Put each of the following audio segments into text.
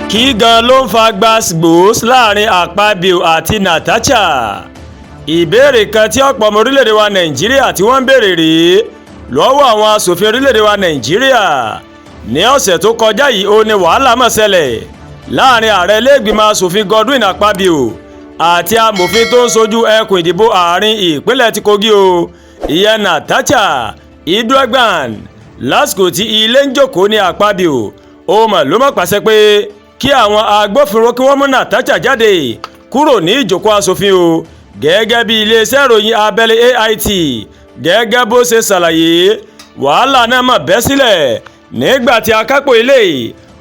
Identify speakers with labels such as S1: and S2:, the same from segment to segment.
S1: kí gan ló ń fa gbàsgbòs láàrin Akpabio àti Natasha? ìbéèrè kan tí ọ̀pọ̀ ọmọ orílẹ̀-èdè wa Nàìjíríà tí wọ́n ń béèrè rèé lọ́wọ́ àwọn aṣòfin orílẹ̀-èdè wa Nàìjíríà. ní ọ̀sẹ̀ tó kọjá yìí ó ní wàhálà máa ṣẹlẹ̀ láàrin ààrẹ ilé-ìgbìmọ̀ aṣòfin Godwin Akpabio àti amòfin tó ń ṣojú ẹkùn ìdìbò àárín ìpínlẹ̀ ti Kogi o, ìyẹn Natasha Iduegban. lásìkò tí ilé ń jókòó ní Akpabio ó mà ló mọ̀ pàṣẹ pé kí àwọn agbófinró kí wọ́n mú Natasha jáde kúrò ní ìjókòó aṣòfin o, gẹ́gẹ́ bí iléeṣẹ́ ìròyìn abẹ́lé AIT gẹ́gẹ́ bó ṣe ṣàlàyé. wàhálà náà mà bẹ́ sílẹ̀ nígbà tí akápò ilé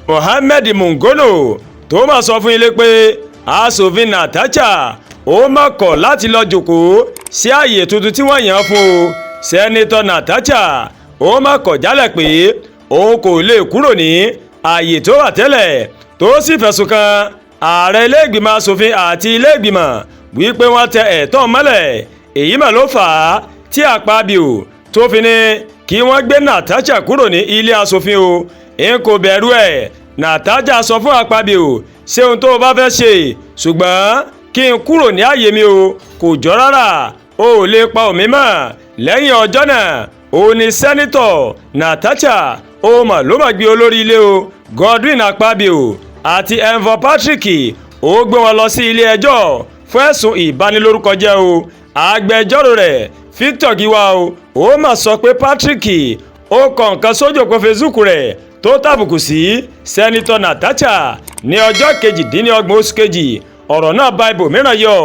S1: Mohammed Mongono tó mà sọ fún ilé pé aṣòfin Natasha ó mà kọ̀ láti lọ jókòó sí ààyè tuntun tí wọ́n yàn fún o. sẹ́nitọ́ Natasha ó mà kọ̀ jálẹ̀ pé òun kò lè kúrò ní ààyè tó wà tẹ́lẹ̀, tó sì fẹ̀sùn kan ààrẹ ilé-ìgbìmọ̀ aṣòfin àti ilé-ìgbìmọ̀ wípé wọ́n tẹ ẹ̀tọ́ mọ́lẹ̀. èyí mà ló fà á tí Akpabio tó fi ní kí wọ́n gbé Natasha kúrò ní ilé aṣòfin o. n kò bẹ̀rù ẹ̀, Natasha sọ fún Akpabio, ṣé ohun tó o bá fẹ́ ṣe, ṣùgbọ́n kí n kúrò ní ààyè mi o kò jọ rárá, o ò lè pa òmí mọ́. lẹ́yìn ọjọ́ náà ó ní sẹ́nitọ̀ Natasha ó mà ló mà gbé olórí ilé o Godwin Akpabio àti Enver Patrick ó gbé wọn lọ sí ilé ẹjọ́ fún ẹ̀sùn ìbanilórúkọjẹ́ o. agbẹjọ́rò rẹ̀ Victor Giwa ó mà sọ pé Patrick ó kọ nǹkan sójú òpó Facebook rẹ̀ tó tàbùkù sí sẹ́nitọ̀ Natasha ní ọjọ́ 28 oṣù kejì. ọ̀rọ̀ náà bá ibòmíràn yọ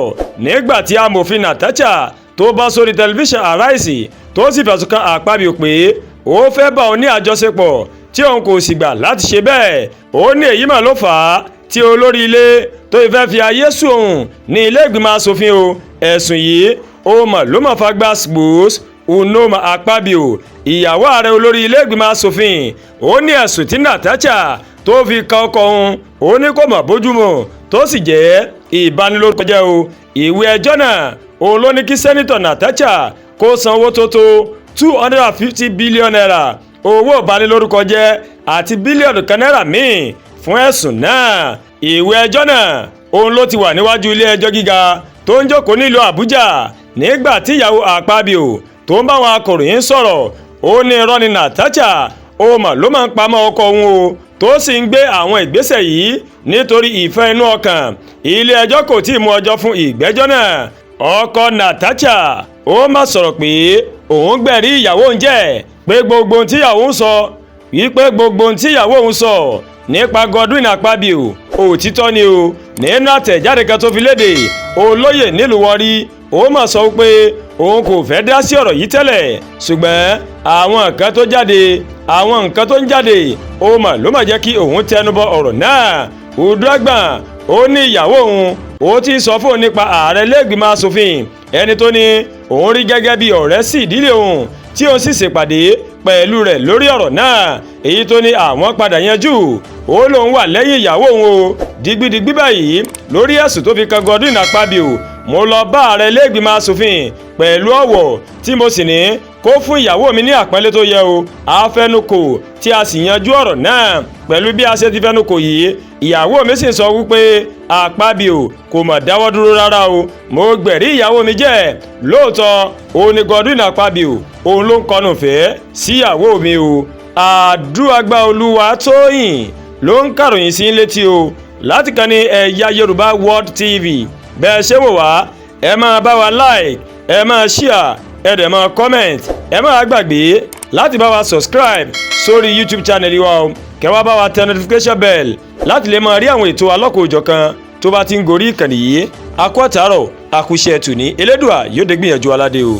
S1: nígbà tí amòfin Natasha tó bá sórí tẹlifíṣàn Arise tó sì fẹ̀sùn kan Akpabio pé ó fẹ́ bá òun ní àjọṣepọ̀ tí òun kò sì gbà láti ṣe bẹ́ẹ̀. ó ní èyí mà ló fà á tí olórí ilé tó fẹ́ fi ayé sùn òun ní ilé ìgbìmọ̀ asòfin o. ẹ̀sùn yìí ó mà ló mà fa gbàsgbòs. Unoma Akpabio ìyàwó ààrẹ olórí ilé ìgbìmọ̀ asòfin ó ní ẹ̀sùn tí Natasha tó fi kan ọkọ òun ó ní kò mọ̀ bójúmu tó sì jẹ́ ìbanilórúkọjẹ́ o. ìwé ẹjọ́ náà òun ló ní kí sẹ́nitọ̀ Natasha kó san owó tó tó 250 bílíọ̀nù náírà owó ìbanilórúkọjẹ́ àti bílíọ̀nù kan náírà míì fún ẹ̀sùn náà. ìwé ẹjọ́ náà òun ló ti wà níwájú ilé ẹjọ́ gíga tó ń jókòó nílùú Àbújá nígbà tí ìyàwó Akpabio tó ń bá àwọn akọ̀ròyìn sọ̀rọ̀ ó ní irọ́ ni Natasha ó mà ló máa ń pamọ́ ọkọ òun o, tó sì ń gbé àwọn ìgbésẹ̀ yìí nítorí ìfẹ́ inú ọkàn. ilé ẹjọ́ kò tí ì mú ọjọ́ fún ìgbẹ́jọ́ náà. ọkọ Natasha ó mà sọ̀rọ̀ pé òun gbẹ̀rí ìyàwó òun jẹ́ pé gbogbo ohun tí ìyàwó òun sọ wípé gbogbo ohun tí ìyàwó òun sọ nípa Godwin Akpabio òtítọ́ ni o. nínú àtẹ̀jáde kan tó fi léde, olóyè nílùú Warri ó mà sọ pé òun kò fẹ́ dá sí ọ̀rọ̀ yìí tẹ́lẹ̀, ṣùgbọ́n àwọn nǹkan tó ń jáde ó mà ló mà jẹ́ kí òun tẹnubọ ọ̀rọ̀ náà. Uduagban ó ní ìyàwó òun ó ti sọ fún òun nípa ààrẹ ilé-ìgbìmọ̀ asòfin, ẹni tó ní òun rí gẹ́gẹ́ bí ọ̀rẹ́ sí ìdílé òun tí òun sì ṣèpàdé pẹ̀lú rẹ̀ lórí ọ̀rọ̀ náà, èyí tó ní àwọn padà yanjú. ó lóun wà lẹ́yìn ìyàwó òun o digbidigbi báyìí lórí ẹ̀sùn tó fi kan Godwin Akpabio. mo lọ bá ààrẹ ilé-ìgbìmọ̀ asòfin pẹ̀lú ọ̀wọ̀ tí mo sì ní kó fún ìyàwó mi ní àpọ́nlé tó yẹ o. a fẹnukò tí a sì yanjú ọ̀rọ̀ náà. pẹ̀lú bí a ṣe ti fẹnukò yìí, ìyàwó mi sì sọ wípé Akpabio kò mà dáwọ́ dúró rárá o. mo gbẹ̀rí ìyàwó mi jẹ́ lóòótọ́ òun ni Godwin Akpabio òun ló ń kọnu fẹ́ síyàwó mi o. Àdúràgbà Olúwatóyìn ló ń kàròyìn sí létí o láti kàn ní Ẹ̀yà Yorùbá World TV. bẹ́ẹ̀ ṣe wò wá ẹ máa bá wa like, ẹ máa share, ẹ dẹ̀ máa comment, ẹ máa gbàgbé láti bá wa subscribe sórí YouTube channel wa o. kẹ́ wá bá wa tẹ notification bell láti lè máa rí àwọn ètò alọ́kòójọ̀kan tó bá ti ń gorí ìkànnì yìí. akú àtàárọ̀ àkúṣe tòní, Elédùà yóò dé gbìyànjú aládé o.